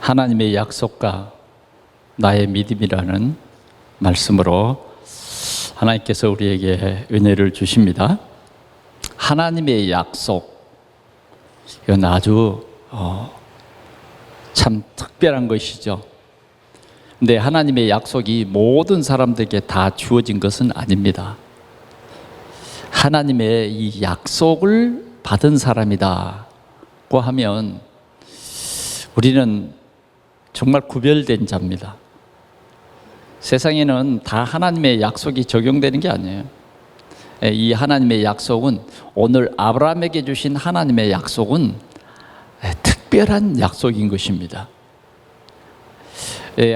하나님의 약속과 나의 믿음이라는 말씀으로 하나님께서 우리에게 은혜를 주십니다. 하나님의 약속, 이건 아주 참 특별한 것이죠. 근데 하나님의 약속이 모든 사람들에게 다 주어진 것은 아닙니다. 하나님의 이 약속을 받은 사람이다고 하면 우리는 정말 구별된 자입니다. 세상에는 다 하나님의 약속이 적용되는 게 아니에요. 이 하나님의 약속은, 오늘 아브라함에게 주신 하나님의 약속은 특별한 약속인 것입니다.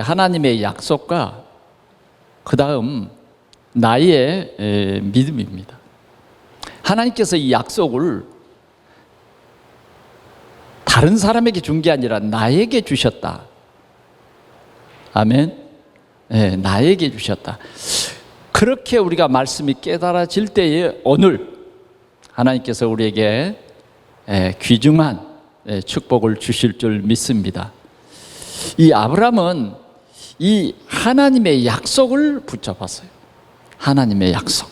하나님의 약속과 그 다음 나의 믿음입니다. 하나님께서 이 약속을 다른 사람에게 준 게 아니라 나에게 주셨다. 아멘. 나에게 주셨다. 그렇게 우리가 말씀이 깨달아질 때에 오늘 하나님께서 우리에게 귀중한 축복을 주실 줄 믿습니다. 이 아브라함은 이 하나님의 약속을 붙잡았어요. 하나님의 약속.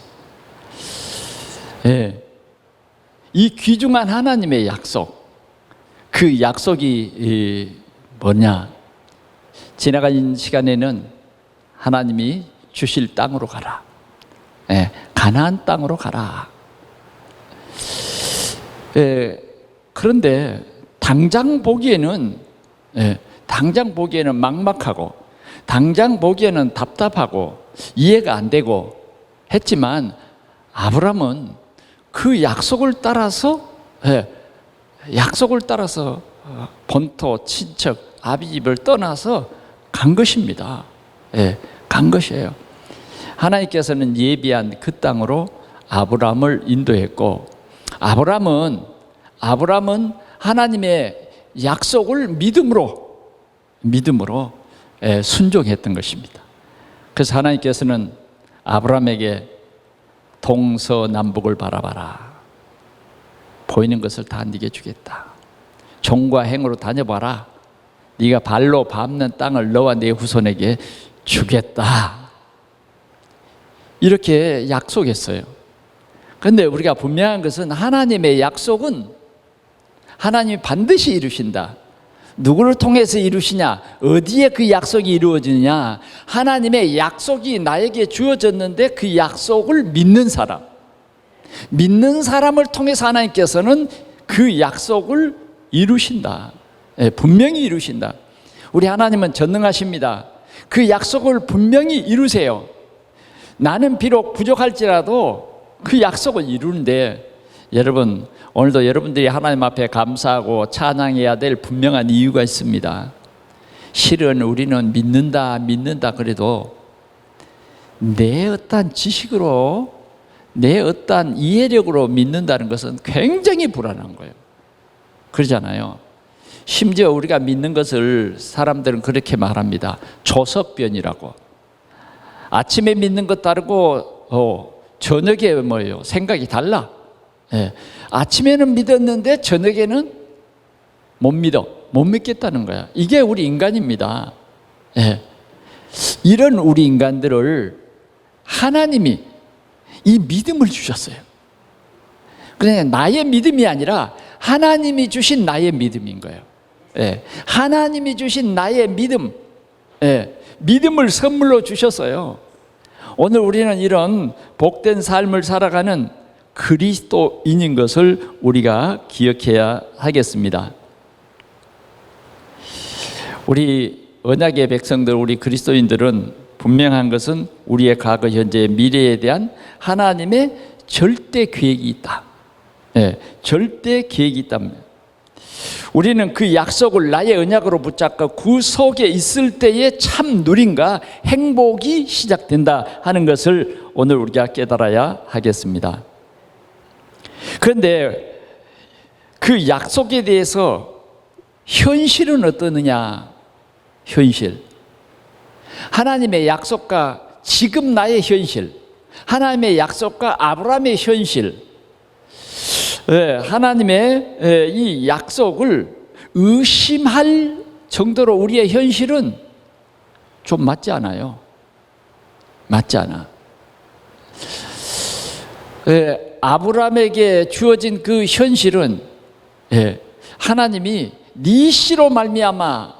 이 귀중한 하나님의 약속, 그 약속이 뭐냐? 지나간 시간에는 하나님이 주실 땅으로 가라. 가나안 땅으로 가라. 그런데 당장 보기에는 막막하고, 당장 보기에는 답답하고 이해가 안 되고 했지만, 아브라함은 그 약속을 따라서 본토, 친척, 아비 집을 떠나서 간 것입니다. 간 것이에요. 하나님께서는 예비한 그 땅으로 아브라함을 인도했고, 아브라함은 하나님의 약속을 믿음으로 순종했던 것입니다. 그래서 하나님께서는 아브라함에게 동서남북을 바라봐라. 보이는 것을 다 네게 주겠다. 종과 행으로 다녀봐라. 네가 발로 밟는 땅을 너와 네 후손에게 주겠다. 이렇게 약속했어요. 그런데 우리가 분명한 것은, 하나님의 약속은 하나님이 반드시 이루신다. 누구를 통해서 이루시냐? 어디에 그 약속이 이루어지느냐? 하나님의 약속이 나에게 주어졌는데 그 약속을 믿는 사람을 통해서 하나님께서는 그 약속을 이루신다. 분명히 이루신다. 우리 하나님은 전능하십니다. 그 약속을 분명히 이루세요. 나는 비록 부족할지라도 그 약속을 이루는데, 여러분, 오늘도 여러분들이 하나님 앞에 감사하고 찬양해야 될 분명한 이유가 있습니다. 실은 우리는 믿는다 그래도 내 어떤 지식으로, 내 어떤 이해력으로 믿는다는 것은 굉장히 불안한 거예요. 그러잖아요. 심지어 우리가 믿는 것을 사람들은 그렇게 말합니다. 조석변이라고. 아침에 믿는 것 다르고 저녁에 뭐예요? 생각이 달라. 아침에는 믿었는데 저녁에는 못 믿겠다는 거야. 이게 우리 인간입니다. 이런 우리 인간들을 하나님이 이 믿음을 주셨어요. 그냥 나의 믿음이 아니라 하나님이 주신 나의 믿음인 거예요. 하나님이 주신 나의 믿음, 믿음을 선물로 주셨어요. 오늘 우리는 이런 복된 삶을 살아가는 그리스도인인 것을 우리가 기억해야 하겠습니다. 우리 언약의 백성들, 우리 그리스도인들은 분명한 것은 우리의 과거, 현재, 미래에 대한 하나님의 절대 계획이 있다. 절대 계획이 있답니다. 우리는 그 약속을 나의 언약으로 붙잡고 그 속에 있을 때에 참 누림과 행복이 시작된다 하는 것을 오늘 우리가 깨달아야 하겠습니다. 그런데 그 약속에 대해서 현실은 어떠느냐? 현실. 하나님의 약속과 지금 나의 현실, 하나님의 약속과 아브라함의 현실, 하나님의 이 약속을 의심할 정도로 우리의 현실은 좀 맞지 않아요. 맞지 않아. 아브라함에게 주어진 그 현실은 하나님이 네 씨로 말미암아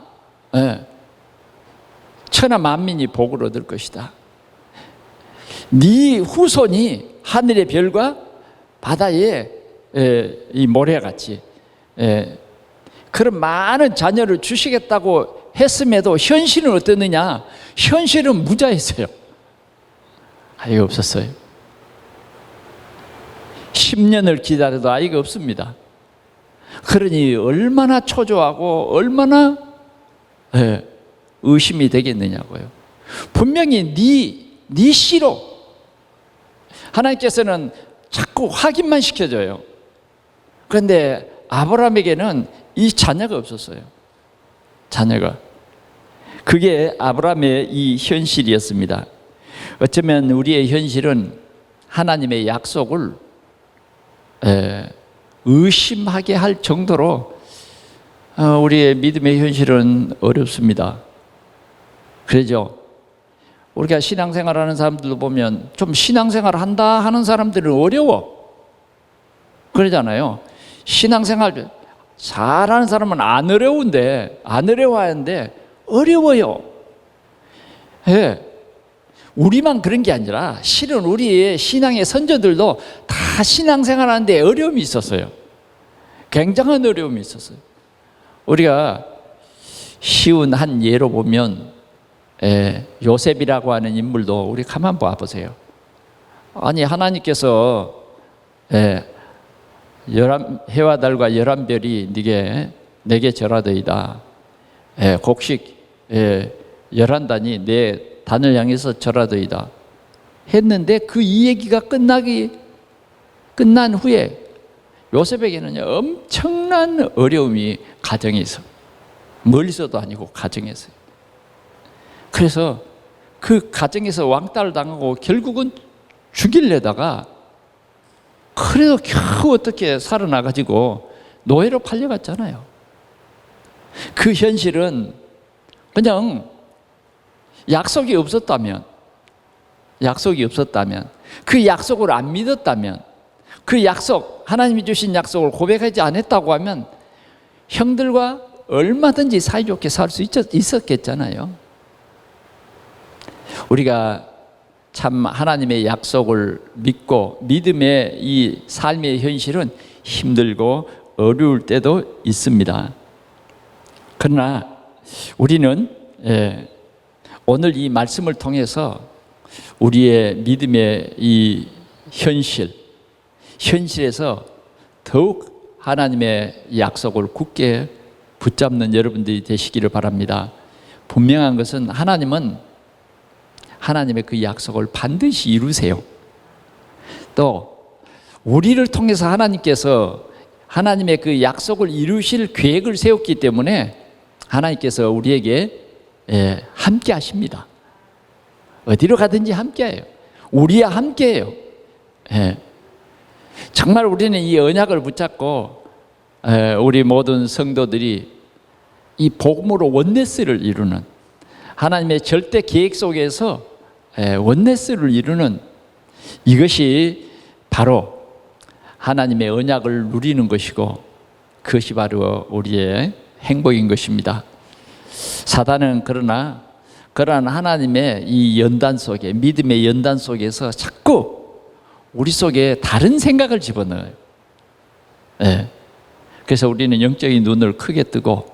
천하 만민이 복을 얻을 것이다. 네 후손이 하늘의 별과 바다의 이 모래같이 그런 많은 자녀를 주시겠다고 했음에도 현실은 어떻느냐? 현실은 무자였어요. 아이가 없었어요. 10년을 기다려도 아이가 없습니다. 그러니 얼마나 초조하고 얼마나 의심이 되겠느냐고요. 분명히 네 씨로 하나님께서는 자꾸 확인만 시켜줘요. 그런데 아브라함에게는 이 자녀가 없었어요. 자녀가. 그게 아브라함의 이 현실이었습니다. 어쩌면 우리의 현실은 하나님의 약속을 의심하게 할 정도로 우리의 믿음의 현실은 어렵습니다. 그러죠. 우리가 신앙생활하는 사람들도 보면 좀 신앙생활 한다 하는 사람들은 어려워. 그러잖아요. 신앙생활 잘하는 사람은 안 어려워하는데 어려워요. 우리만 그런 게 아니라 실은 우리의 신앙의 선조들도 다 신앙생활 하는데 어려움이 있었어요. 굉장한 어려움이 있었어요. 우리가 쉬운 한 예로 보면 요셉이라고 하는 인물도 우리 가만 봐보세요. 아니 하나님께서 해와 달과 11별이 내게 절하더이다. 곡식 11단이 내 단을 향해서 절하더이다 했는데 그 이 얘기가 끝난 후에 요셉에게는 엄청난 어려움이 가정에서 멀리서도 아니고 가정에서요. 그래서 그 가정에서 왕따를 당하고 결국은 죽이려다가 그래도 겨우 어떻게 살아나가지고 노예로 팔려갔잖아요. 그 현실은 그냥 약속이 없었다면 그 약속을 안 믿었다면 그 약속, 하나님이 주신 약속을 고백하지 않았다고 하면 형들과 얼마든지 사이좋게 살 수 있었겠잖아요. 우리가 참 하나님의 약속을 믿고 믿음의 이 삶의 현실은 힘들고 어려울 때도 있습니다. 그러나 우리는 오늘 이 말씀을 통해서 우리의 믿음의 이 현실에서 더욱 하나님의 약속을 굳게 붙잡는 여러분들이 되시기를 바랍니다. 분명한 것은 하나님은 하나님의 그 약속을 반드시 이루세요. 또 우리를 통해서 하나님께서 하나님의 그 약속을 이루실 계획을 세웠기 때문에 하나님께서 우리에게 함께 하십니다. 어디로 가든지 함께 해요. 우리와 함께 해요. 정말 우리는 이 언약을 붙잡고 우리 모든 성도들이 이 복음으로 원네스를 이루는 하나님의 절대 계획 속에서 원네스를 이루는 이것이 바로 하나님의 언약을 누리는 것이고 그것이 바로 우리의 행복인 것입니다. 사단은 그러나 그러한 하나님의 이 연단 속에 믿음의 연단 속에서 자꾸 우리 속에 다른 생각을 집어넣어요. 그래서 우리는 영적인 눈을 크게 뜨고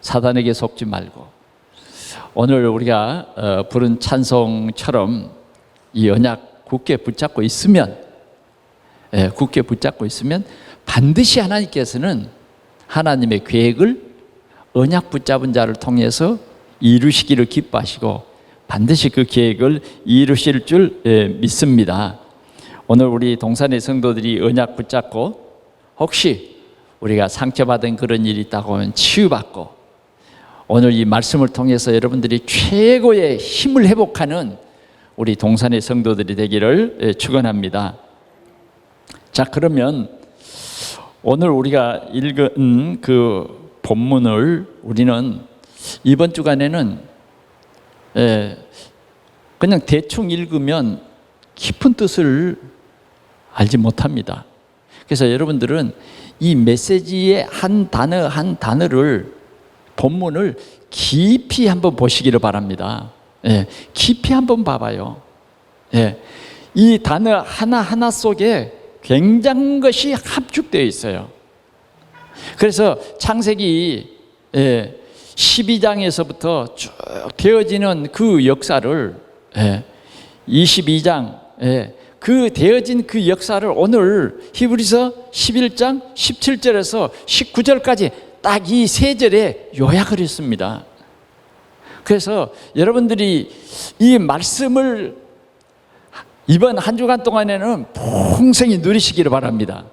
사단에게 속지 말고 오늘 우리가 부른 찬송처럼 이 언약 굳게 붙잡고 있으면 반드시 하나님께서는 하나님의 계획을 언약 붙잡은 자를 통해서 이루시기를 기뻐하시고 반드시 그 계획을 이루실 줄 믿습니다. 오늘 우리 동산의 성도들이 언약 붙잡고 혹시 우리가 상처받은 그런 일이 있다고 하면 치유받고 오늘 이 말씀을 통해서 여러분들이 최고의 힘을 회복하는 우리 동산의 성도들이 되기를 축원합니다. 자, 그러면 오늘 우리가 읽은 그 본문을 우리는 이번 주간에는 그냥 대충 읽으면 깊은 뜻을 알지 못합니다. 그래서 여러분들은 이 메시지의 한 단어 한 단어를, 본문을 깊이 한번 보시기를 바랍니다. 깊이 한번 봐봐요. 이 단어 하나하나 속에 굉장한 것이 합축되어 있어요. 그래서 창세기 12장에서부터 쭉 되어지는 그 역사를 22장 그 되어진 그 역사를 오늘 히브리서 11장 17절에서 19절까지 딱 이 세 절에 요약을 했습니다. 그래서 여러분들이 이 말씀을 이번 한 주간 동안에는 풍성히 누리시기를 바랍니다.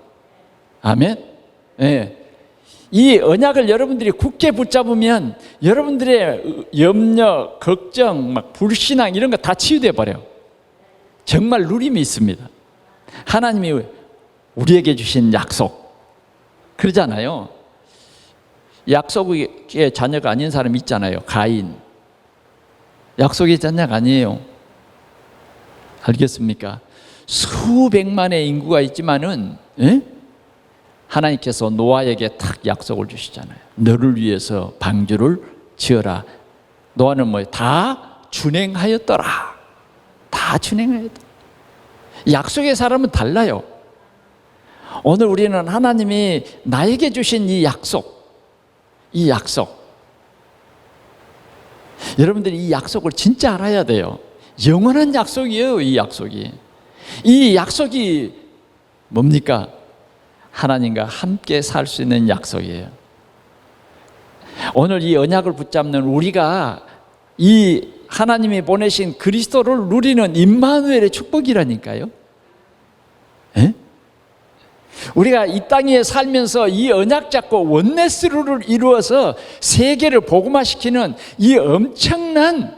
아멘. 이 언약을 여러분들이 굳게 붙잡으면 여러분들의 염려, 걱정, 막 불신앙 이런 거 다 치유돼 버려요. 정말 누림이 있습니다. 하나님이 우리에게 주신 약속, 그러잖아요. 약속의 자녀가 아닌 사람 있잖아요. 가인. 약속의 자녀가 아니에요. 알겠습니까? 수백만의 인구가 있지만은 하나님께서 노아에게 딱 약속을 주시잖아요. 너를 위해서 방주를 지어라. 노아는 다 준행하였더라. 다 준행하였더라. 약속의 사람은 달라요. 오늘 우리는 하나님이 나에게 주신 이 약속, 여러분들이 이 약속을 진짜 알아야 돼요. 영원한 약속이에요. 이 약속이 뭡니까? 하나님과 함께 살 수 있는 약속이에요. 오늘 이 언약을 붙잡는 우리가 이 하나님이 보내신 그리스도를 누리는 임마누엘의 축복이라니까요. 우리가 이 땅에 살면서 이 언약 잡고 원네스루를 이루어서 세계를 복음화시키는 이 엄청난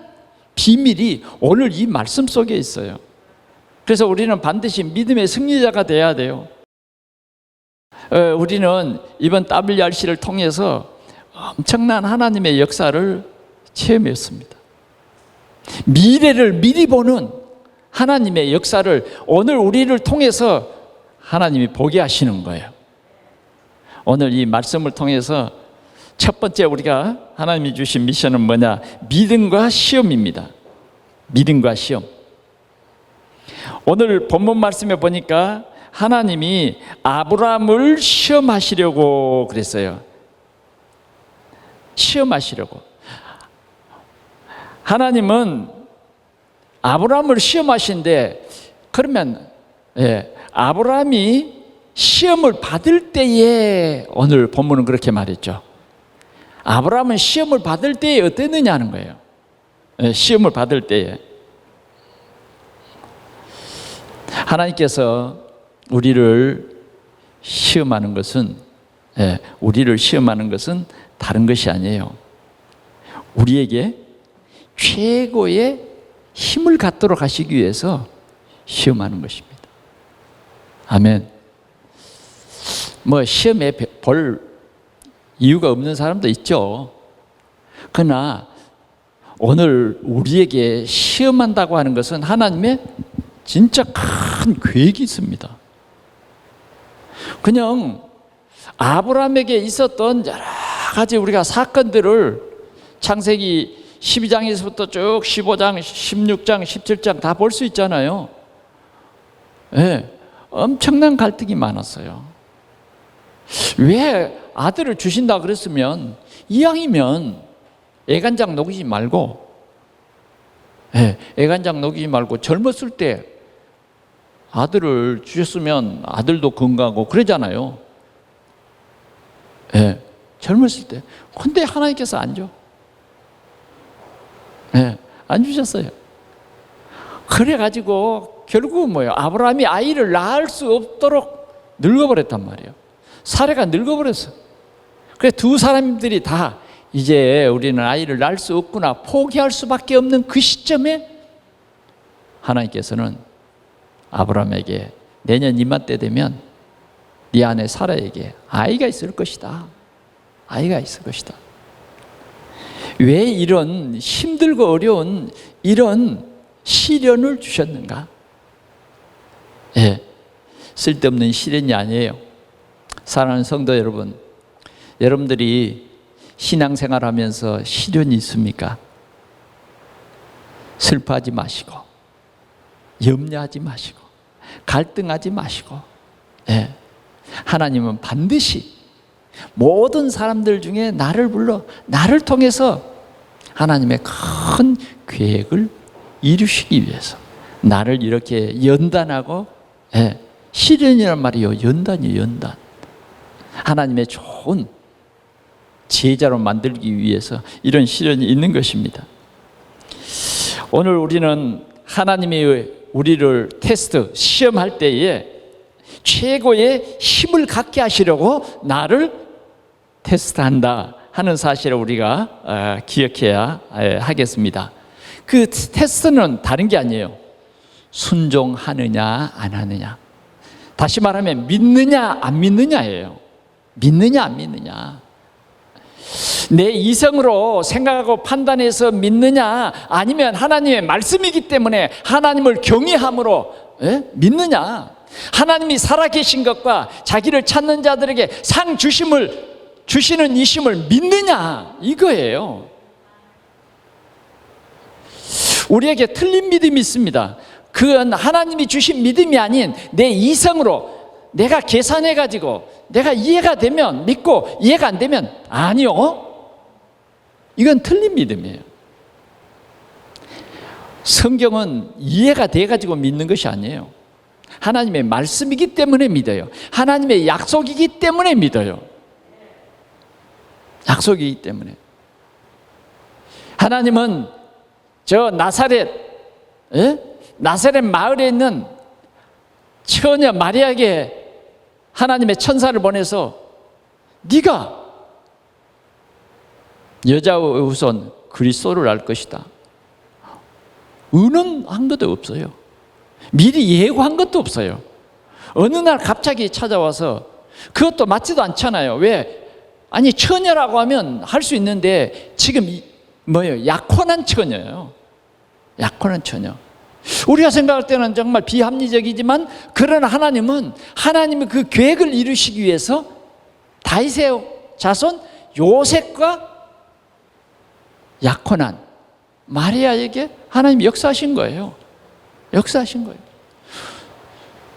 비밀이 오늘 이 말씀 속에 있어요. 그래서 우리는 반드시 믿음의 승리자가 돼야 돼요. 우리는 이번 WRC를 통해서 엄청난 하나님의 역사를 체험했습니다. 미래를 미리 보는 하나님의 역사를 오늘 우리를 통해서 하나님이 보게 하시는 거예요. 오늘 이 말씀을 통해서 첫 번째 우리가 하나님이 주신 미션은 뭐냐? 믿음과 시험입니다. 믿음과 시험. 오늘 본문 말씀에 보니까 하나님이 아브라함을 시험하시려고 그랬어요. 시험하시려고. 하나님은 아브라함을 시험하신데, 그러면 아브라함이 시험을 받을 때에, 오늘 본문은 그렇게 말했죠. 아브라함은 시험을 받을 때에 어땠느냐는 거예요. 시험을 받을 때에 하나님께서 우리를 시험하는 것은 다른 것이 아니에요. 우리에게 최고의 힘을 갖도록 하시기 위해서 시험하는 것입니다. 아멘. 시험에 볼 이유가 없는 사람도 있죠. 그러나 오늘 우리에게 시험한다고 하는 것은 하나님의 진짜 큰 계획이 있습니다. 그냥 아브라함에게 있었던 여러 가지 우리가 사건들을 창세기 12장에서부터 쭉 15장, 16장, 17장 다 볼 수 있잖아요. 엄청난 갈등이 많았어요. 왜 아들을 주신다 그랬으면 이왕이면 애간장 녹이지 말고 젊었을 때 아들을 주셨으면 아들도 건강하고 그러잖아요. 젊었을 때. 근데 하나님께서 안 줘. 안 주셨어요. 그래가지고 결국은 뭐예요? 아브라함이 아이를 낳을 수 없도록 늙어버렸단 말이에요. 사례가 늙어버렸어. 그래서 두 사람들이 다 이제 우리는 아이를 낳을 수 없구나 포기할 수밖에 없는 그 시점에 하나님께서는 아브라함에게 내년 이맘때 되면 네 아내 사라에게 아이가 있을 것이다. 아이가 있을 것이다. 왜 이런 힘들고 어려운 이런 시련을 주셨는가? 예, 쓸데없는 시련이 아니에요. 사랑하는 성도 여러분, 여러분들이 신앙생활하면서 시련이 있습니까? 슬퍼하지 마시고, 염려하지 마시고, 갈등하지 마시고, 예, 하나님은 반드시 모든 사람들 중에 나를 불러 나를 통해서 하나님의 큰 계획을 이루시기 위해서 나를 이렇게 연단하고, 예, 시련이란 말이요, 연단이요, 연단. 하나님의 좋은 제자로 만들기 위해서 이런 시련이 있는 것입니다. 오늘 우리는 하나님이 우리를 테스트, 시험할 때에 최고의 힘을 갖게 하시려고 나를 테스트한다 하는 사실을 우리가 기억해야 하겠습니다. 그 테스트는 다른 게 아니에요. 순종하느냐 안 하느냐. 다시 말하면 믿느냐 안 믿느냐예요. 믿느냐 안 믿느냐. 내 이성으로 생각하고 판단해서 믿느냐, 아니면 하나님의 말씀이기 때문에 하나님을 경외함으로, 예? 믿느냐. 하나님이 살아계신 것과 자기를 찾는 자들에게 상 주시는 이심을 믿느냐, 이거예요. 우리에게 틀린 믿음이 있습니다. 그건 하나님이 주신 믿음이 아닌 내 이성으로 내가 계산해가지고 내가 이해가 되면 믿고 이해가 안 되면 아니요, 이건 틀린 믿음이에요. 성경은 이해가 돼가지고 믿는 것이 아니에요. 하나님의 말씀이기 때문에 믿어요. 하나님의 약속이기 때문에 믿어요. 약속이기 때문에. 하나님은 저 나사렛, 예? 나사렛 마을에 있는 처녀 마리아에게 하나님의 천사를 보내서 네가 여자의 후손 그리스도를 알 것이다. 의논한 것도 없어요. 미리 예고한 것도 없어요. 어느 날 갑자기 찾아와서, 그것도 맞지도 않잖아요. 왜? 아니, 처녀라고 하면 할 수 있는데 지금 뭐예요? 약혼한 처녀예요. 약혼한 처녀. 우리가 생각할 때는 정말 비합리적이지만, 그러나 하나님은 하나님의 그 계획을 이루시기 위해서 다윗의 자손 요셉과 약혼한 마리아에게 하나님이 역사하신 거예요. 역사하신 거예요.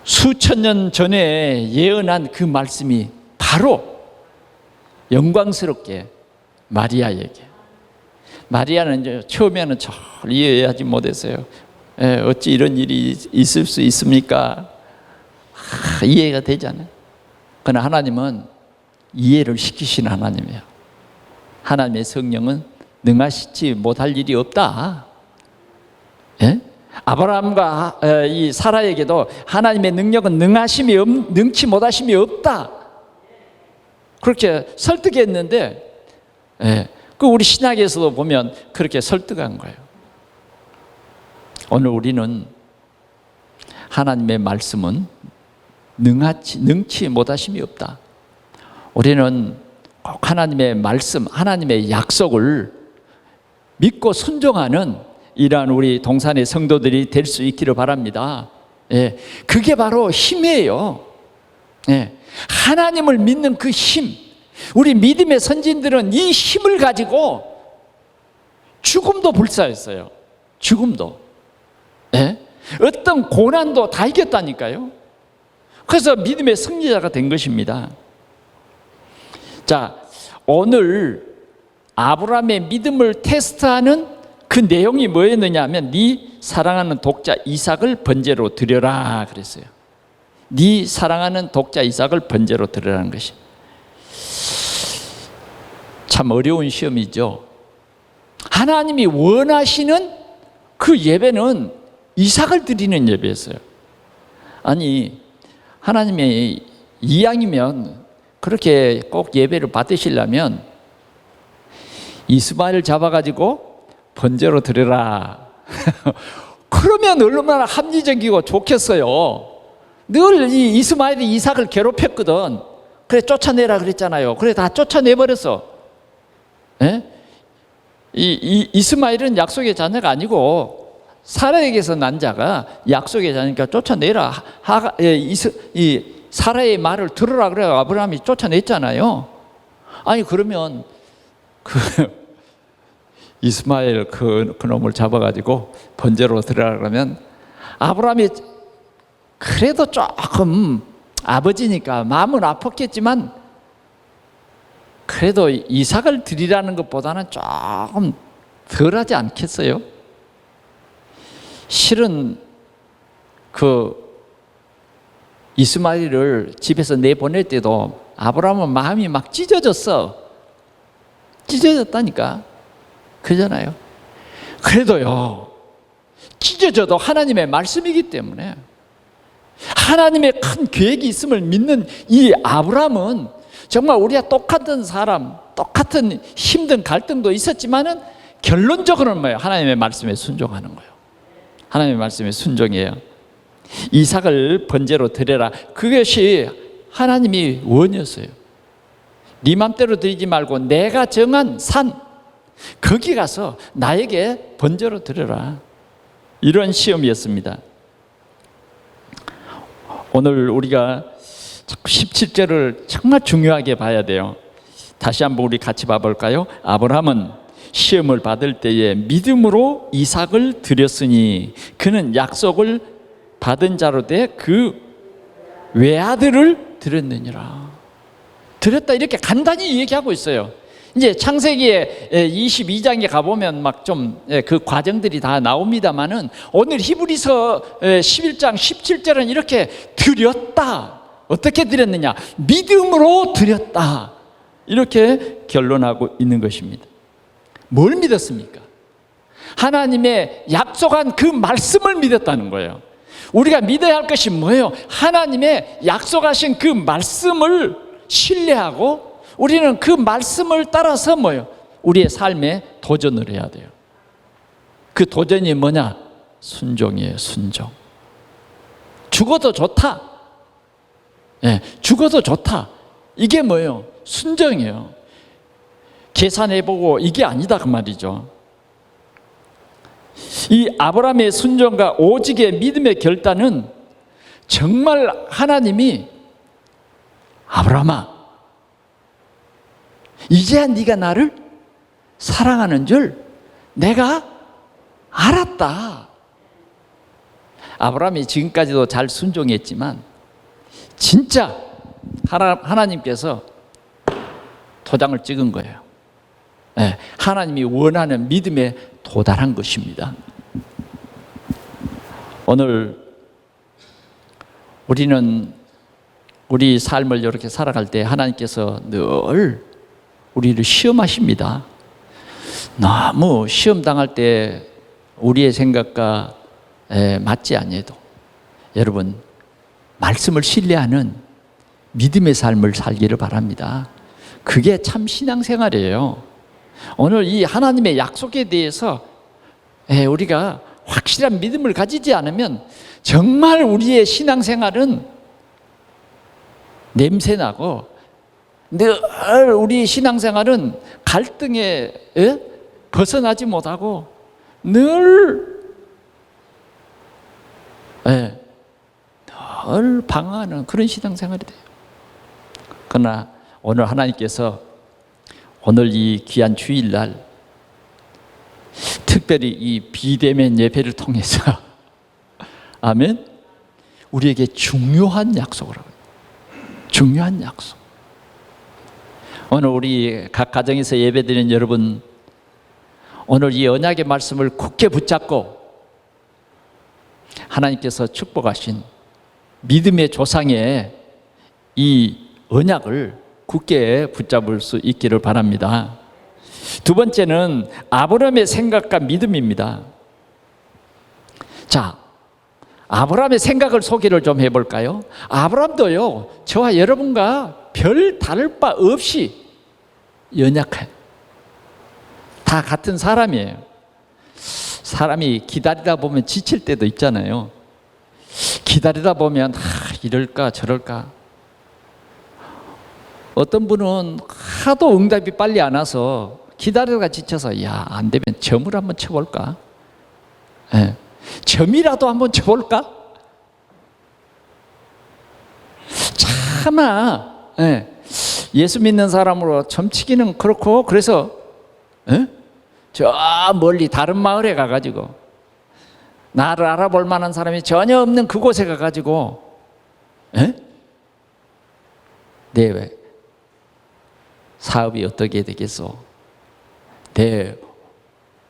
수천 년 전에 예언한 그 말씀이 바로 영광스럽게 마리아에게. 마리아는 이제 처음에는 잘 이해하지 못했어요. 어찌 이런 일이 있을 수 있습니까? 이해가 되잖아요. 그러나 하나님은 이해를 시키시는 하나님이에요. 하나님의 성령은 능하시지 못할 일이 없다. 예? 아브라함과 이 사라에게도 하나님의 능력은 능치 못하심이 없다. 그렇게 설득했는데, 예, 그 우리 신약에서도 보면 그렇게 설득한 거예요. 오늘 우리는 하나님의 말씀은 능치 못하심이 없다. 우리는 꼭 하나님의 말씀, 하나님의 약속을 믿고 순종하는 이러한 우리 동산의 성도들이 될 수 있기를 바랍니다. 예, 그게 바로 힘이에요. 예, 하나님을 믿는 그 힘. 우리 믿음의 선진들은 이 힘을 가지고 죽음도 불사했어요. 죽음도. 예? 어떤 고난도 다 이겼다니까요. 그래서 믿음의 승리자가 된 것입니다. 자, 오늘 아브라함의 믿음을 테스트하는 그 내용이 뭐였느냐 하면, 네 사랑하는 독자 이삭을 번제로 드려라 그랬어요. 네 사랑하는 독자 이삭을 번제로 드리라는 것이 참 어려운 시험이죠. 하나님이 원하시는 그 예배는 이삭을 드리는 예배였어요. 아니, 하나님의 이양이면 그렇게 꼭 예배를 받으시려면 이스마엘을 잡아가지고 번제로 드려라. 그러면 얼마나 합리적이고 좋겠어요. 늘 이 이스마엘이 이삭을 괴롭혔거든. 그래 쫓아내라 그랬잖아요. 그래 다 쫓아내버렸어. 예? 이스마엘은 약속의 자녀가 아니고 사라에게서 난 자가 약속의 자니까 쫓아내라. 사라의 말을 들으라 그래 아브라함이 쫓아냈잖아요. 아니 그러면 이스마엘 그 놈을 잡아가지고 번제로 드리라 그러면 아브라함이 그래도 조금 아버지니까 마음은 아팠겠지만 그래도 이삭을 드리라는 것보다는 조금 덜하지 않겠어요? 실은 이스마엘을 집에서 내보낼 때도 아브라함은 마음이 막 찢어졌다니까. 그잖아요. 그래도요, 찢어져도 하나님의 말씀이기 때문에 하나님의 큰 계획이 있음을 믿는 이 아브라함은 정말 우리가 똑같은 사람, 똑같은 힘든 갈등도 있었지만은 결론적으로는 뭐예요? 하나님의 말씀에 순종하는 거예요. 하나님의 말씀에 순종해요. 이삭을 번제로 드려라. 그것이 하나님이 원이었어요. 네 맘대로 드리지 말고 내가 정한 산 거기 가서 나에게 번제로 드려라. 이런 시험이었습니다. 오늘 우리가 17절을 정말 중요하게 봐야 돼요. 다시 한번 우리 같이 봐볼까요? 아브라함은 시험을 받을 때에 믿음으로 이삭을 드렸으니 그는 약속을 받은 자로 돼 그 외아들을 드렸느니라. 드렸다 이렇게 간단히 얘기하고 있어요. 이제 창세기에 22장에 가보면 막 좀 그 과정들이 다 나옵니다만은 오늘 히브리서 11장 17절은 이렇게 드렸다. 어떻게 드렸느냐? 믿음으로 드렸다. 이렇게 결론하고 있는 것입니다. 뭘 믿었습니까? 하나님의 약속한 그 말씀을 믿었다는 거예요. 우리가 믿어야 할 것이 뭐예요? 하나님의 약속하신 그 말씀을 신뢰하고 우리는 그 말씀을 따라서 뭐예요? 우리의 삶에 도전을 해야 돼요. 그 도전이 뭐냐? 순종이에요. 순종. 죽어도 좋다. 죽어도 좋다. 이게 뭐예요? 순종이에요. 계산해보고 이게 아니다 그 말이죠. 이 아브라함의 순종과 오직의 믿음의 결단은 정말 하나님이 아브라함아 이제야 네가 나를 사랑하는 줄 내가 알았다. 아브라함이 지금까지도 잘 순종했지만 진짜 하나님께서 도장을 찍은 거예요. 하나님이 원하는 믿음에 도달한 것입니다. 오늘 우리는 우리 삶을 이렇게 살아갈 때 하나님께서 늘 우리를 시험하십니다. 너무 시험 당할 때 우리의 생각과 맞지 않아도 여러분 말씀을 신뢰하는 믿음의 삶을 살기를 바랍니다. 그게 참 신앙생활이에요. 오늘 이 하나님의 약속에 대해서 우리가 확실한 믿음을 가지지 않으면 정말 우리의 신앙생활은 냄새나고 늘 우리 신앙생활은 갈등에 벗어나지 못하고 늘 방황하는 그런 신앙생활이 돼요. 그러나 오늘 하나님께서 오늘 이 귀한 주일날 특별히 이 비대면 예배를 통해서 아멘 우리에게 중요한 약속을 하고 중요한 약속. 오늘 우리 각 가정에서 예배드리는 여러분 오늘 이 언약의 말씀을 굳게 붙잡고 하나님께서 축복하신 믿음의 조상의 이 언약을 굳게 붙잡을 수 있기를 바랍니다. 두 번째는 아브라함의 생각과 믿음입니다. 자, 아브라함의 생각을 소개를 좀 해볼까요? 아브라함도요 저와 여러분과 별 다를 바 없이 연약해요. 다 같은 사람이에요. 사람이 기다리다 보면 지칠 때도 있잖아요. 기다리다 보면 이럴까 저럴까. 어떤 분은 하도 응답이 빨리 안 와서 기다리다가 지쳐서 야, 안 되면 점을 한번 쳐볼까? 예. 점이라도 한번 쳐볼까? 차마 예. 예수 믿는 사람으로 점치기는 그렇고, 그래서 예? 저 멀리 다른 마을에 가가지고 나를 알아볼 만한 사람이 전혀 없는 그곳에 가가지고 예? 내 사업이 어떻게 되겠소? 내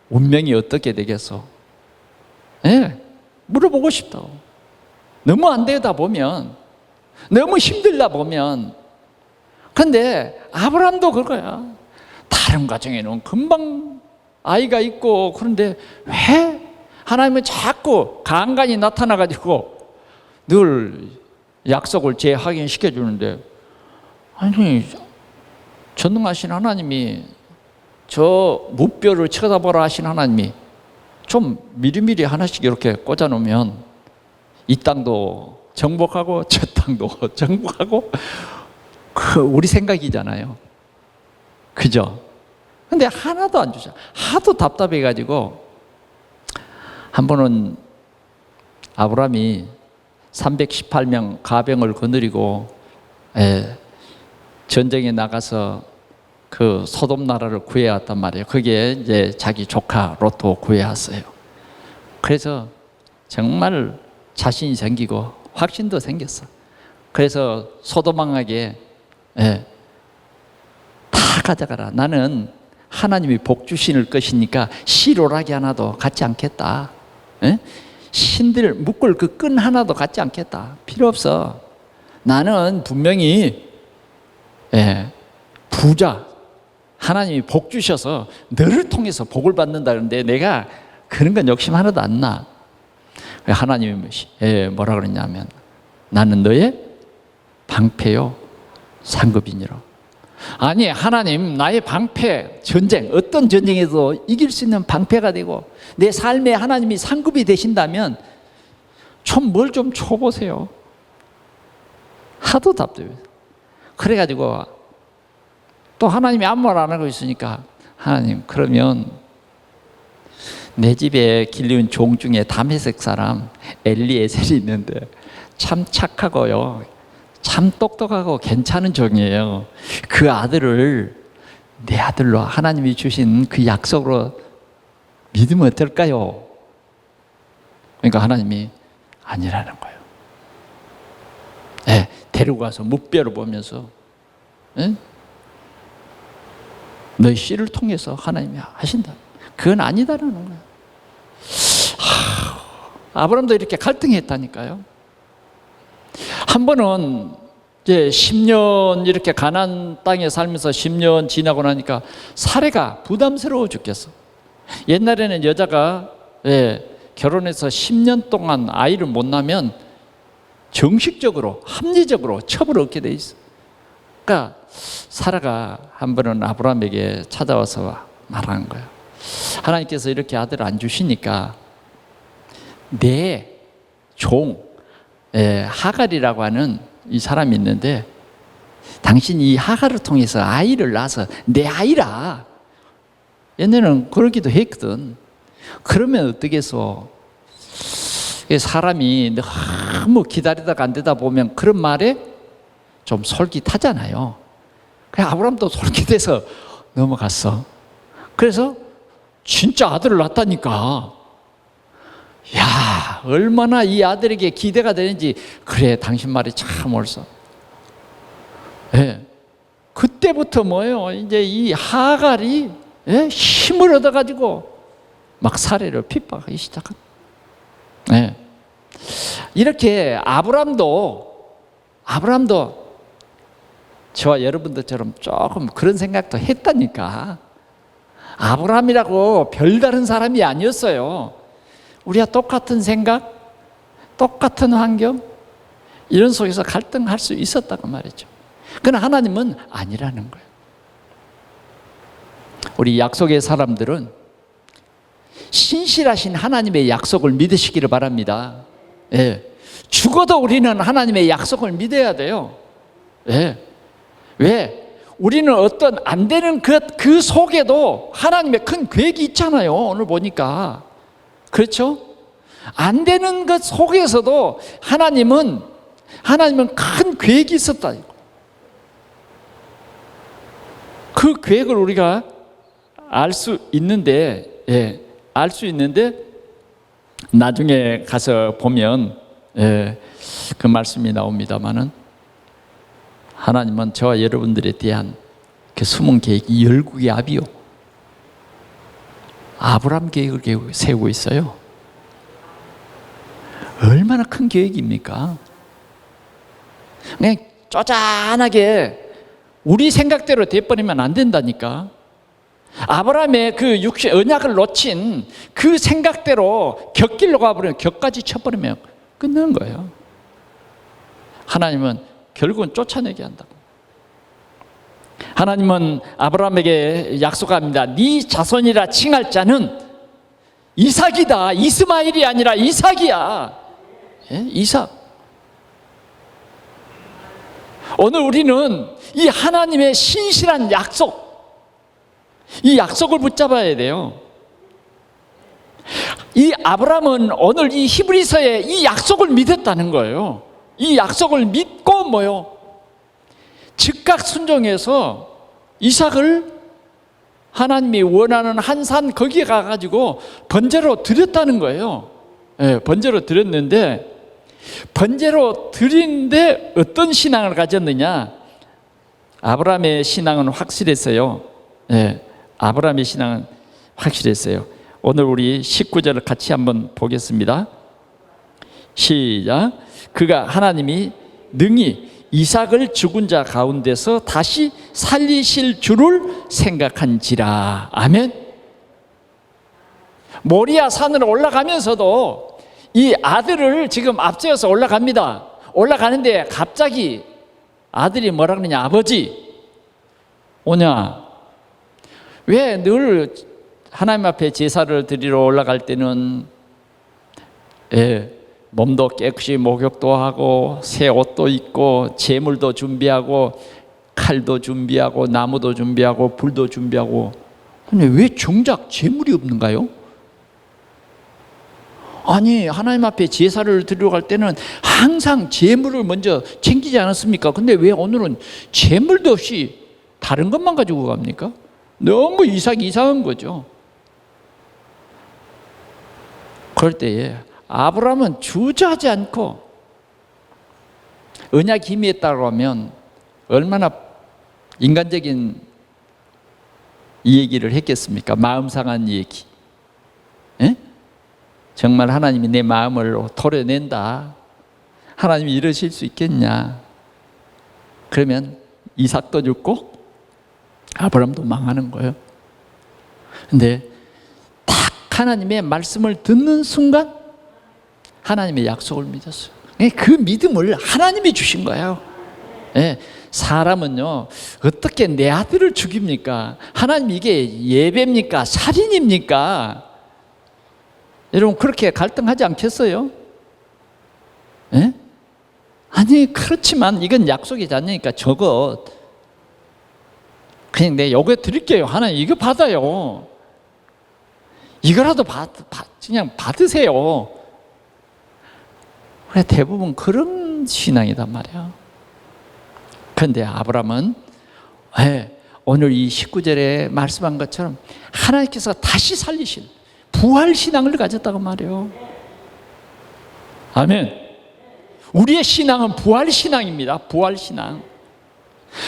운명이 어떻게 되겠소? 예, 물어보고 싶다고. 너무 안 되다 보면, 너무 힘들다 보면. 근데 아브라함도 그거야. 다른 가정에는 금방 아이가 있고, 그런데 왜 하나님은 자꾸 간간히 나타나가지고 늘 약속을 재확인시켜 주는데, 아니 전능하신 하나님이, 저 무뼈를 쳐다보라 하신 하나님이 좀 미리미리 하나씩 이렇게 꽂아놓으면 이 땅도 정복하고 저 땅도 정복하고, 그 우리 생각이잖아요. 그죠? 근데 하나도 안 주죠. 하도 답답해가지고 한 번은 아브라함이 318명 가병을 거느리고 전쟁에 나가서 그 소돔 나라를 구해왔단 말이에요. 그게 이제 자기 조카 롯도 구해왔어요. 그래서 정말 자신이 생기고 확신도 생겼어. 그래서 소돔 왕에게 다 가져가라. 나는 하나님이 복 주실 것이니까 실오라기 하나도 갖지 않겠다. 신들 묶을 그 끈 하나도 갖지 않겠다. 필요 없어. 나는 분명히 부자, 하나님이 복 주셔서 너를 통해서 복을 받는다는데 내가 그런 건 욕심 하나도 안 나. 하나님이 뭐라 그랬냐면, 나는 너의 방패요 상급이니라. 아니, 하나님, 나의 방패, 전쟁, 어떤 전쟁에도 이길 수 있는 방패가 되고 내 삶에 하나님이 상급이 되신다면 좀 뭘 좀 쳐보세요. 하도 답답해요. 그래가지고 또 하나님이 아무 말 안 하고 있으니까, 하나님, 그러면 내 집에 길리운 종 중에 다메섹 사람 엘리에셀이 있는데 참 착하고요, 참 똑똑하고 괜찮은 종이에요. 그 아들을 내 아들로 하나님이 주신 그 약속으로 믿으면 어떨까요? 그러니까 하나님이 아니라는 거예요. 데리고 가서 무뼈를 보면서 너희 씨를 통해서 하나님이 하신다. 그건 아니다라는 거예요. 아브라함도 이렇게 갈등했다니까요. 한 번은 이제 10년 이렇게 가나안 땅에 살면서 10년 지나고 나니까 사례가 부담스러워 죽겠어. 옛날에는 여자가 결혼해서 10년 동안 아이를 못 낳으면 정식적으로, 합리적으로 처벌을 얻게 돼 있어. 그러니까 사라가 한 번은 아브라함에게 찾아와서 말하는 거야. 하나님께서 이렇게 아들을 안 주시니까 내 종 하갈이라고 하는 이 사람이 있는데, 당신이 이 하갈을 통해서 아이를 낳아서 내 아이라. 옛날에는 그러기도 했거든. 그러면 어떻겠어? 사람이 너무 기다리다가 안 되다 보면 그런 말에 좀 솔깃하잖아요. 그래서 아브라함도 솔깃해서 넘어갔어. 그래서 진짜 아들을 낳았다니까. 야, 얼마나 이 아들에게 기대가 되는지. 그래, 당신 말이 참 옳소. 그때부터 뭐예요? 이제 이 하갈이 힘을 얻어가지고 막 사례를 핍박하기 시작한. 이렇게 아브라함도 저와 여러분들처럼 조금 그런 생각도 했다니까. 아브라함이라고 별다른 사람이 아니었어요. 우리가 똑같은 생각, 똑같은 환경, 이런 속에서 갈등할 수 있었다고 말이죠. 그러나 하나님은 아니라는 거예요. 우리 약속의 사람들은 신실하신 하나님의 약속을 믿으시기를 바랍니다. 죽어도 우리는 하나님의 약속을 믿어야 돼요. 왜? 우리는 어떤 안 되는 그 속에도 하나님의 큰 계획이 있잖아요. 오늘 보니까. 그렇죠? 안 되는 것 속에서도 하나님은 큰 계획이 있었다. 그 계획을 우리가 알 수 있는데, 알 수 있는데, 나중에 가서 보면, 그 말씀이 나옵니다만은, 하나님은 저와 여러분들에 대한 그 숨은 계획이 열국의 아비요, 아브라함 계획을 세우고 있어요. 얼마나 큰 계획입니까? 그냥 쪼잔하게 우리 생각대로 돼버리면 안 된다니까. 아브라함의 그 언약을 놓친 그 생각대로 격길로 가버리면 격까지 쳐버리면 끝나는 거예요. 하나님은 결국은 쫓아내게 한다고. 하나님은 아브라함에게 약속합니다. 네 자손이라 칭할 자는 이삭이다. 이스마엘이 아니라 이삭이야. 이삭. 오늘 우리는 이 하나님의 신실한 약속, 이 약속을 붙잡아야 돼요. 이 아브라함은 오늘 이 히브리서에 이 약속을 믿었다는 거예요. 이 약속을 믿고 즉각 순종해서 이삭을 하나님이 원하는 한 산 거기에 가가지고 번제로 드렸다는 거예요. 번제로 드렸는데, 번제로 드리는데 어떤 신앙을 가졌느냐? 아브라함의 신앙은 확실했어요. 아브라함의 신앙은 확실했어요. 오늘 우리 19절을 같이 한번 보겠습니다. 시작. 그가 하나님이 능히 이삭을 죽은 자 가운데서 다시 살리실 줄을 생각한지라. 아멘. 모리아 산으로 올라가면서도 이 아들을 지금 앞세워서 올라갑니다. 올라가는데 갑자기 아들이 뭐라 그러냐? 아버지 오냐? 왜 늘 하나님 앞에 제사를 드리러 올라갈 때는 몸도 깨끗이 목욕도 하고 새 옷도 입고 제물도 준비하고 칼도 준비하고 나무도 준비하고 불도 준비하고, 근데 왜 정작 제물이 없는가요? 아니, 하나님 앞에 제사를 드리러 갈 때는 항상 제물을 먼저 챙기지 않았습니까? 근데 왜 오늘은 제물도 없이 다른 것만 가지고 갑니까? 너무 이삭이 이상한 거죠. 그럴 때에 아브라함은 주저하지 않고 언약 힘이 있다고 하면 얼마나 인간적인 이 얘기를 했겠습니까? 마음 상한 얘기. 정말 하나님이 내 마음을 토려낸다. 하나님이 이러실 수 있겠냐? 그러면 이삭도 죽고 아브라함도 망하는 거예요. 근데 딱 하나님의 말씀을 듣는 순간 하나님의 약속을 믿었어요. 그 믿음을 하나님이 주신 거예요. 사람은요, 어떻게 내 아들을 죽입니까? 하나님, 이게 예배입니까? 살인입니까? 여러분, 그렇게 갈등하지 않겠어요? 아니, 그렇지만 이건 약속이지 않으니까 저거 그냥 내 요거 드릴게요. 하나님, 이거 받아요. 이거라도 그냥 받으세요. 그래, 대부분 그런 신앙이단 말이야. 그런데 아브라함은 오늘 이 19절에 말씀한 것처럼 하나님께서 다시 살리신 부활 신앙을 가졌다고 말이에요. 아멘. 우리의 신앙은 부활 신앙입니다. 부활 신앙.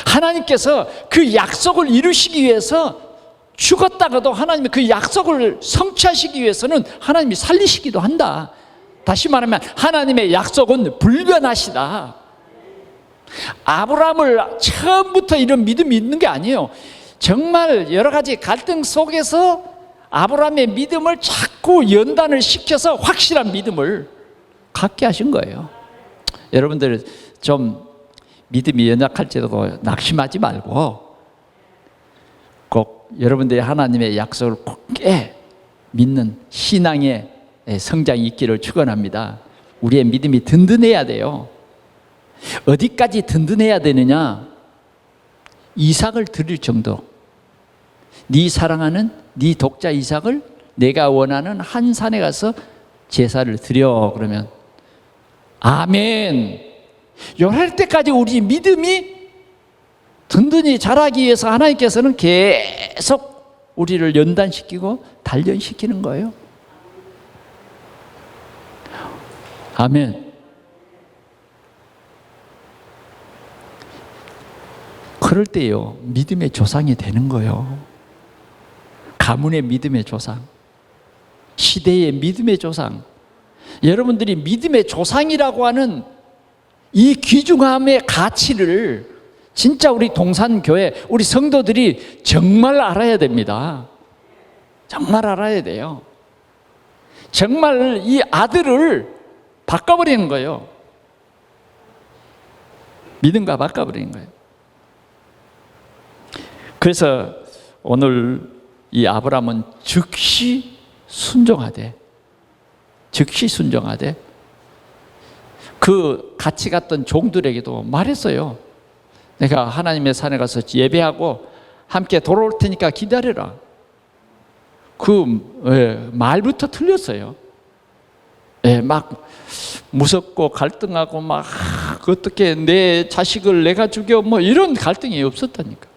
하나님께서 그 약속을 이루시기 위해서 죽었다가도 하나님이 그 약속을 성취하시기 위해서는 하나님이 살리시기도 한다. 다시 말하면 하나님의 약속은 불변하시다. 아브라함을 처음부터 이런 믿음이 있는 게 아니에요. 정말 여러 가지 갈등 속에서 아브라함의 믿음을 자꾸 연단을 시켜서 확실한 믿음을 갖게 하신 거예요. 여러분들 좀 믿음이 연약할지라도 낙심하지 말고 꼭 여러분들이 하나님의 약속을 굳게 믿는 신앙의 성장이 있기를 축원합니다. 우리의 믿음이 든든해야 돼요. 어디까지 든든해야 되느냐? 이삭을 드릴 정도, 네 사랑하는 네 독자 이삭을 내가 원하는 한 산에 가서 제사를 드려. 그러면 아멘. 요럴 때까지 우리 믿음이 든든히 자라기 위해서 하나님께서는 계속 우리를 연단시키고 단련시키는 거예요. 아멘. 그럴 때요, 믿음의 조상이 되는 거예요. 가문의 믿음의 조상, 시대의 믿음의 조상. 여러분들이 믿음의 조상이라고 하는 이 귀중함의 가치를 진짜 우리 동산교회, 우리 성도들이 정말 알아야 됩니다. 정말 알아야 돼요. 정말 이 아들을 바꿔버리는 거예요. 믿음과 바꿔버리는 거예요. 그래서 오늘 이 아브라함은 즉시 순종하되 그 같이 갔던 종들에게도 말했어요. 내가 하나님의 산에 가서 예배하고 함께 돌아올 테니까 기다려라. 말부터 틀렸어요. 막 무섭고 갈등하고 막 어떻게 내 자식을 내가 죽여 뭐 이런 갈등이 없었다니까.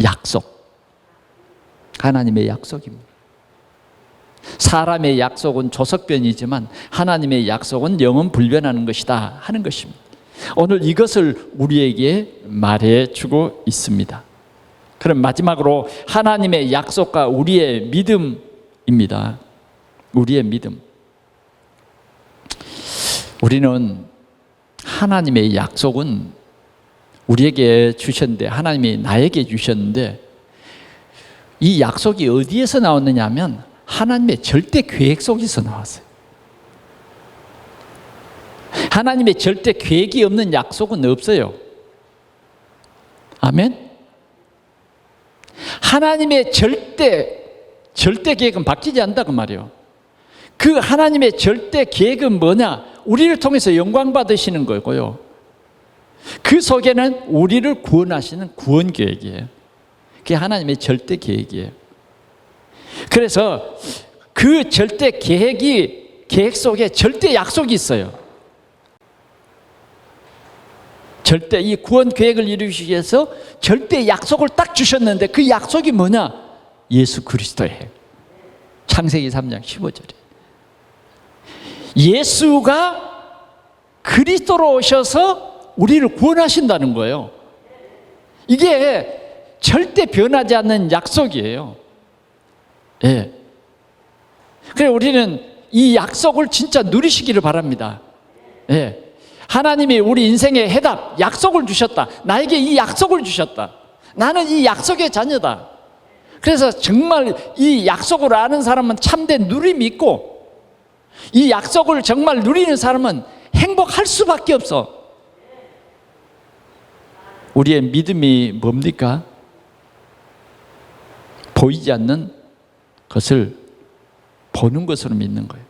약속, 하나님의 약속입니다. 사람의 약속은 조석변이지만 하나님의 약속은 영원 불변하는 것이다 하는 것입니다. 오늘 이것을 우리에게 말해주고 있습니다. 그럼 마지막으로 하나님의 약속과 우리의 믿음입니다. 우리의 믿음. 우리는 하나님의 약속은 우리에게 주셨는데, 하나님이 나에게 주셨는데, 이 약속이 어디에서 나왔느냐 하면 하나님의 절대 계획 속에서 나왔어요. 하나님의 절대 계획이 없는 약속은 없어요. 아멘? 하나님의 절대 계획은 바뀌지 않는다 그 말이에요. 그 하나님의 절대 계획은 뭐냐? 우리를 통해서 영광 받으시는 거고요. 그 속에는 우리를 구원하시는 구원 계획이에요. 그게 하나님의 절대 계획이에요. 그래서 그 절대 계획 속에 절대 약속이 있어요. 절대 이 구원 계획을 이루시기 위해서 절대 약속을 딱 주셨는데 그 약속이 뭐냐? 예수 그리스도예요. 창세기 3장 15절에 예수가 그리스도로 오셔서 우리를 구원하신다는 거예요. 이게 절대 변하지 않는 약속이에요. 예. 그래서 우리는 이 약속을 진짜 누리시기를 바랍니다. 예. 하나님이 우리 인생의 해답, 약속을 주셨다. 나에게 이 약속을 주셨다. 나는 이 약속의 자녀다. 그래서 정말 이 약속을 아는 사람은 참된 누림이 있고, 이 약속을 정말 누리는 사람은 행복할 수밖에 없어. 우리의 믿음이 뭡니까? 보이지 않는 것을 보는 것으로 믿는 거예요.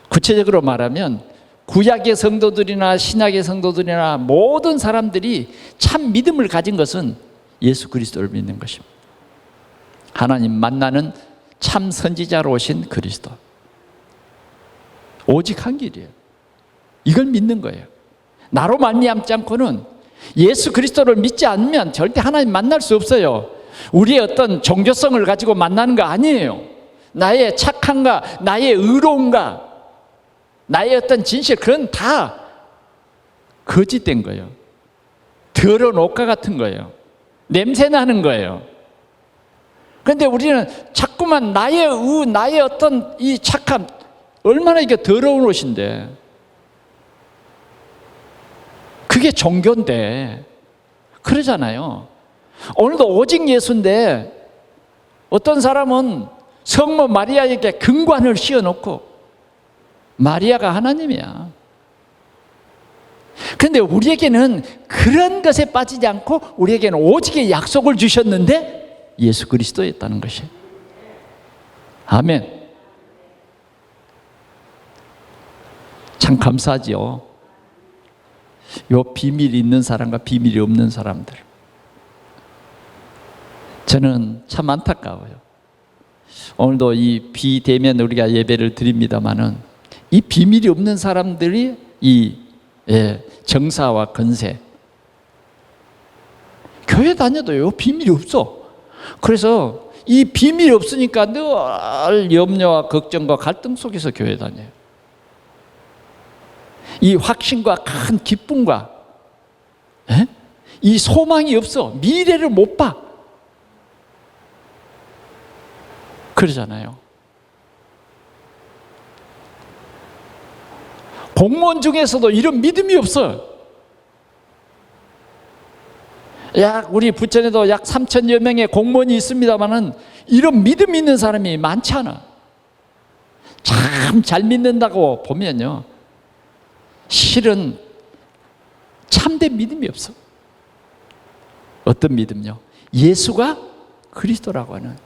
구체적으로 말하면 구약의 성도들이나 신약의 성도들이나 모든 사람들이 참 믿음을 가진 것은 예수 그리스도를 믿는 것입니다. 하나님 만나는 참 선지자로 오신 그리스도. 오직 한 길이에요. 이걸 믿는 거예요. 나로 말미암지 않고는, 예수 그리스도를 믿지 않으면 절대 하나님 만날 수 없어요. 우리의 어떤 종교성을 가지고 만나는 거 아니에요. 나의 착함과 나의 의로움과 나의 어떤 진실, 그건 다 거짓된 거예요. 더러운 옷과 같은 거예요. 냄새 나는 거예요. 그런데 우리는 자꾸만 나의 어떤 이 착함, 얼마나 이게 더러운 옷인데, 그게 종교인데 그러잖아요. 오늘도 오직 예수인데 어떤 사람은 성모 마리아에게 금관을 씌워놓고 마리아가 하나님이야. 그런데 우리에게는 그런 것에 빠지지 않고 우리에게는 오직의 약속을 주셨는데 예수 그리스도였다는 것이에요. 아멘. 참 감사하지요. 요 비밀이 있는 사람과 비밀이 없는 사람들. 저는 참 안타까워요. 오늘도 이 비대면 우리가 예배를 드립니다마는 이 비밀이 없는 사람들이 이 정사와 건세. 교회 다녀도 요 비밀이 없어. 그래서 이 비밀이 없으니까 늘 염려와 걱정과 갈등 속에서 교회 다녀요. 이 확신과 큰 기쁨과 이 소망이 없어. 미래를 못 봐. 그러잖아요. 공무원 중에서도 이런 믿음이 없어요. 우리 부천에도 약 3,000여 명의 공무원이 있습니다만은 이런 믿음 있는 사람이 많지 않아. 참 잘 믿는다고 보면요, 실은 참된 믿음이 없어. 어떤 믿음요? 예수가 그리스도라고 하는,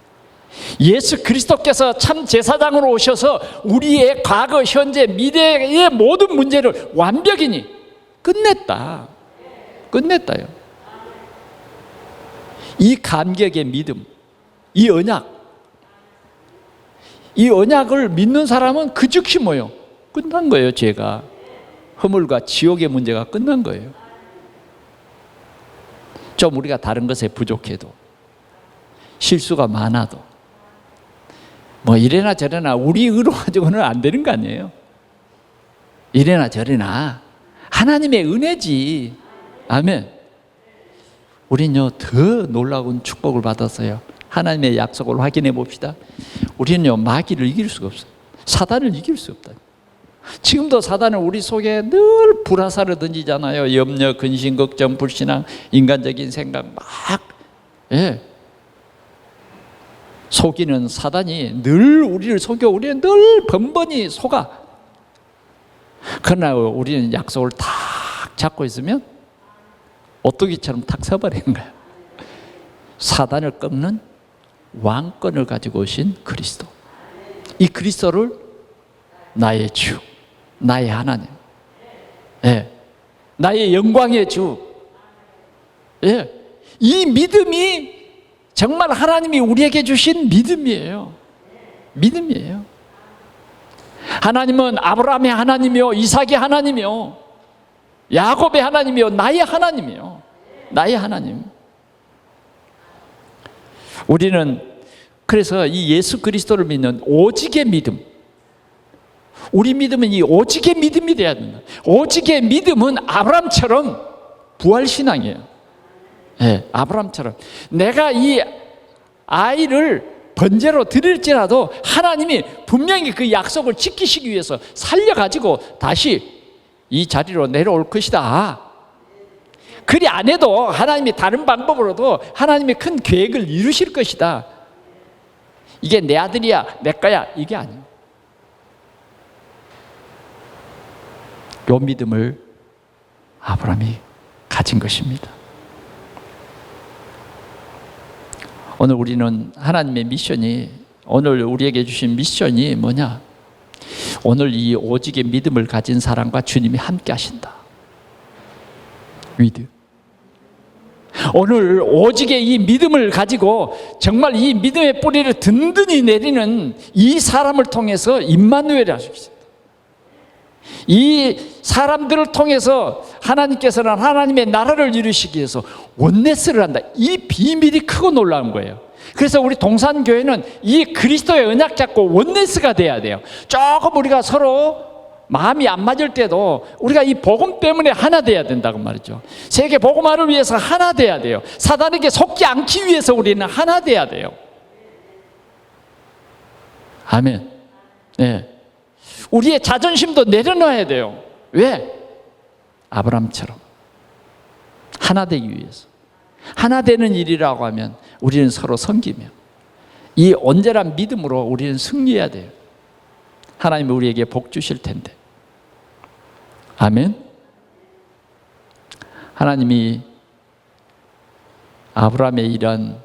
예수 그리스도께서 참 제사장으로 오셔서 우리의 과거, 현재, 미래의 모든 문제를 완벽히 끝냈다. 끝냈다요. 이 감격의 믿음, 이 언약을 믿는 사람은 그 즉시 뭐요? 끝난 거예요. 죄가, 허물과 지옥의 문제가 끝난 거예요. 좀 우리가 다른 것에 부족해도, 실수가 많아도, 뭐 이래나 저래나 우리 의로 가지고는 안 되는 거 아니에요. 이래나 저래나 하나님의 은혜지. 아멘. 우리는요, 더 놀라운 축복을 받았어요. 하나님의 약속을 확인해 봅시다. 우리는요, 마귀를 이길 수가 없어요. 사단을 이길 수 없다. 지금도 사단은 우리 속에 늘 불화살을 던지잖아요. 염려, 근심, 걱정, 불신앙, 인간적인 생각 막 속이는 사단이 늘 우리를 속여. 우리는 늘 번번이 속아. 그러나 우리는 약속을 탁 잡고 있으면 오뚜기처럼 탁 서버리는 거야. 사단을 꺾는 왕권을 가지고 오신 그리스도. 이 그리스도를 나의 주, 나의 하나님, 나의 영광의 주. 이 믿음이 정말 하나님이 우리에게 주신 믿음이에요. 믿음이에요. 하나님은 아브라함의 하나님이요, 이삭의 하나님이요, 야곱의 하나님이요, 나의 하나님이요. 나의 하나님. 우리는 그래서 이 예수 그리스도를 믿는 오직의 믿음, 우리 믿음은 이 오직의 믿음이 돼야 된다. 오직의 믿음은 아브라함처럼 부활신앙이에요. 아브라함처럼 내가 이 아이를 번제로 드릴지라도 하나님이 분명히 그 약속을 지키시기 위해서 살려가지고 다시 이 자리로 내려올 것이다. 그리 안 해도 하나님이 다른 방법으로도 하나님이 큰 계획을 이루실 것이다. 이게 내 아들이야, 내 거야, 이게 아니에요. 요 믿음을 아브라함이 가진 것입니다. 오늘 우리는 하나님의 미션이, 오늘 우리에게 주신 미션이 뭐냐? 오늘 이 오직의 믿음을 가진 사람과 주님이 함께 하신다. 위드. 오늘 오직의 이 믿음을 가지고 정말 이 믿음의 뿌리를 든든히 내리는 이 사람을 통해서 임마누엘이 하십니다. 이 사람들을 통해서 하나님께서는 하나님의 나라를 이루시기 위해서 원네스를 한다. 이 비밀이 크고 놀라운 거예요. 그래서 우리 동산교회는 이 그리스도의 언약 잡고 원네스가 돼야 돼요. 조금 우리가 서로 마음이 안 맞을 때도 우리가 이 복음 때문에 하나 돼야 된다고 말이죠. 세계 복음화를 위해서 하나 돼야 돼요. 사단에게 속지 않기 위해서 우리는 하나 돼야 돼요. 아멘. 우리의 자존심도 내려놔야 돼요. 왜? 아브라함처럼 하나 되기 위해서. 하나 되는 일이라고 하면 우리는 서로 섬기며 이 온전한 믿음으로 우리는 승리해야 돼요. 하나님이 우리에게 복 주실 텐데. 아멘. 하나님이 아브라함의 이런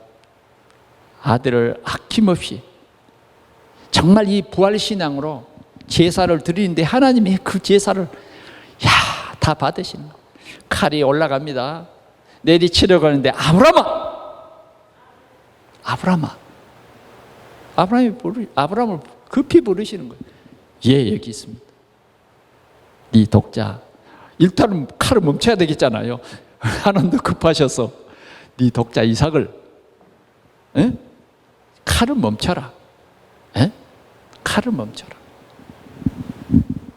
아들을 아낌없이 정말 이 부활신앙으로 제사를 드리는데 하나님이 그 제사를 다 받으시는 거예요. 칼이 올라갑니다. 내리치려고 하는데 아브라함을 급히 부르시는 거예요. 예, 여기 있습니다. 네 독자. 일단은 칼을 멈춰야 되겠잖아요. 하나님도 급하셔서 네 독자 이삭을 칼을 멈춰라. 칼을 멈춰라.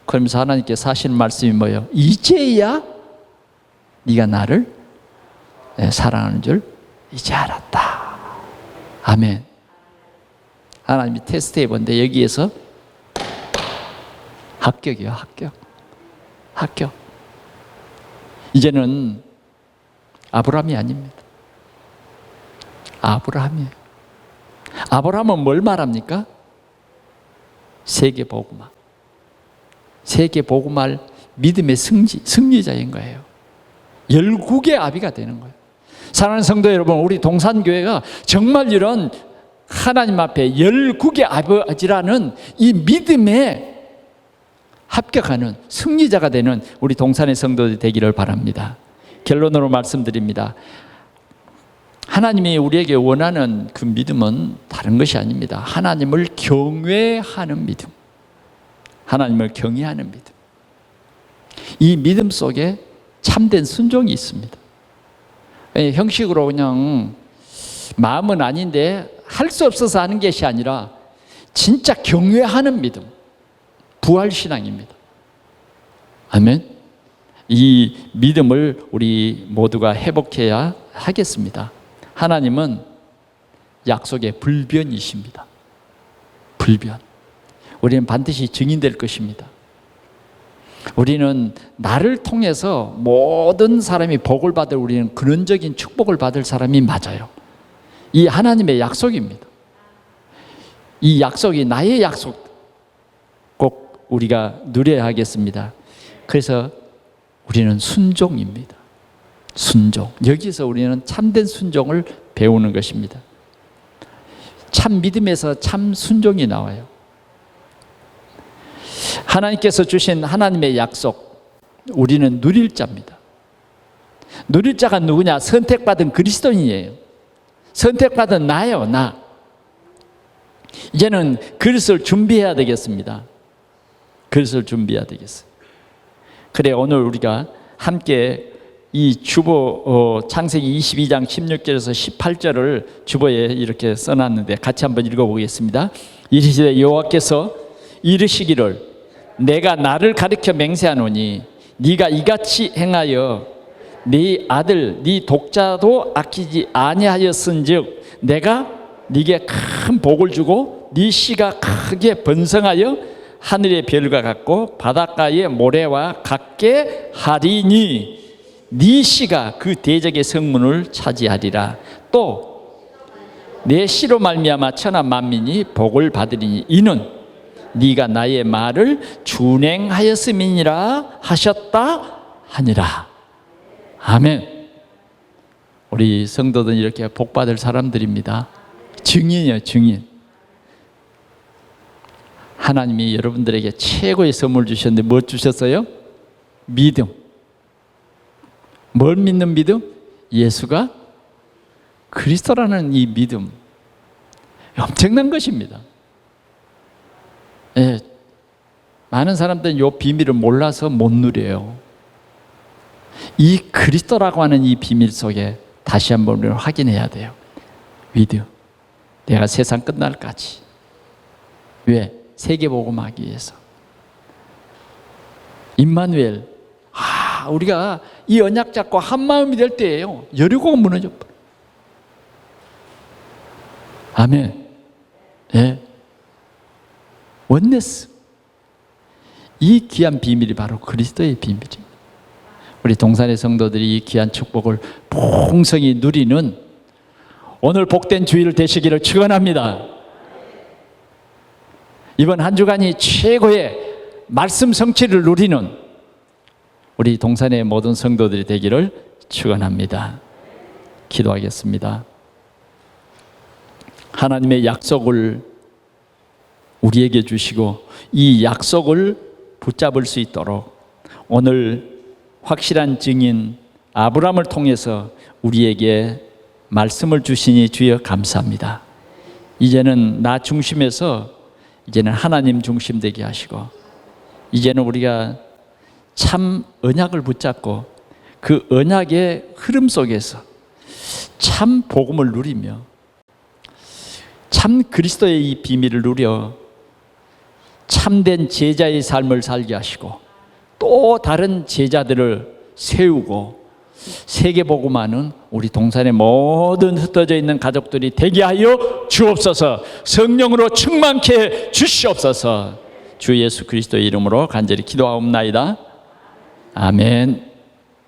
그러면서 하나님께서 하시는 말씀이 뭐예요? 이제야 네가 나를 사랑하는 줄 이제 알았다. 아멘. 하나님이 테스트 해본데 여기에서 합격이요. 합격. 이제는 아브라함이 아닙니다. 아브라함이에요. 아브라함은 뭘 말합니까? 세계복음화. 세계복음할 믿음의 승리자인 거예요. 열국의 아비가 되는 거예요. 사랑하는 성도 여러분, 우리 동산교회가 정말 이런 하나님 앞에 열국의 아버지라는 이 믿음에 합격하는 승리자가 되는 우리 동산의 성도들이 되기를 바랍니다. 결론으로 말씀드립니다. 하나님이 우리에게 원하는 그 믿음은 다른 것이 아닙니다. 하나님을 경외하는 믿음. 하나님을 경외하는 믿음. 이 믿음 속에 참된 순종이 있습니다. 형식으로 그냥 마음은 아닌데 할 수 없어서 하는 것이 아니라 진짜 경외하는 믿음. 부활신앙입니다. 아멘. 이 믿음을 우리 모두가 회복해야 하겠습니다. 하나님은 약속의 불변이십니다. 불변. 우리는 반드시 증인될 것입니다. 우리는 나를 통해서 모든 사람이 복을 받을, 우리는 근원적인 축복을 받을 사람이 맞아요. 이 하나님의 약속입니다. 이 약속이 나의 약속 꼭 우리가 누려야 하겠습니다. 그래서 우리는 순종입니다. 순종. 여기서 우리는 참된 순종을 배우는 것입니다. 참 믿음에서 참 순종이 나와요. 하나님께서 주신 하나님의 약속, 우리는 누릴 자입니다. 누릴 자가 누구냐? 선택받은 그리스도인이에요. 선택받은 나예요, 나. 이제는 그릇을 준비해야 되겠습니다. 그릇을 준비해야 되겠어요. 그래, 오늘 우리가 함께 이 주보 창세기 22장 16절에서 18절을 주보에 이렇게 써놨는데 같이 한번 읽어보겠습니다. 이르시되 여호와께서 이르시기를 내가 나를 가리켜 맹세하노니 네가 이같이 행하여 네 아들 네 독자도 아끼지 아니하였은즉 내가 네게 큰 복을 주고 네 씨가 크게 번성하여 하늘의 별과 같고 바닷가의 모래와 같게 하리니 네 씨가 그 대적의 성문을 차지하리라. 또 내 씨로 말미암아 천하 만민이 복을 받으리니 이는 네가 나의 말을 준행하였음이니라 하셨다 하니라. 아멘. 우리 성도들은 이렇게 복받을 사람들입니다. 증인이에요, 증인. 하나님이 여러분들에게 최고의 선물 주셨는데 뭐 주셨어요? 믿음. 뭘 믿는 믿음? 예수가 그리스도라는 이 믿음. 엄청난 것입니다. 예, 많은 사람들은 이 비밀을 몰라서 못 누려요. 이 그리스도라고 하는 이 비밀 속에 다시 한번 우리를 확인해야 돼요. 믿음. 내가 세상 끝날까지. 왜? 세계복음하기 위해서. 임마누엘. 우리가 이 언약 잡고 한 마음이 될 때예요. 여리고가 무너져 버려. 아멘. 예. 원네스. 이 귀한 비밀이 바로 그리스도의 비밀입니다. 우리 동산의 성도들이 이 귀한 축복을 풍성히 누리는 오늘 복된 주일 되시기를 축원합니다. 이번 한 주간이 최고의 말씀 성취를 누리는 우리 동산의 모든 성도들이 되기를 축원합니다. 기도하겠습니다. 하나님의 약속을 우리에게 주시고 이 약속을 붙잡을 수 있도록 오늘 확실한 증인 아브라함을 통해서 우리에게 말씀을 주시니 주여 감사합니다. 이제는 나 중심에서 이제는 하나님 중심 되게 하시고, 이제는 우리가 참 언약을 붙잡고 그 언약의 흐름 속에서 참 복음을 누리며 참 그리스도의 이 비밀을 누려 참된 제자의 삶을 살게 하시고, 또 다른 제자들을 세우고 세계복음화는 우리 동산의 모든 흩어져 있는 가족들이 되게 하여 주옵소서. 성령으로 충만케 해 주시옵소서. 주 예수 그리스도의 이름으로 간절히 기도하옵나이다. 아멘.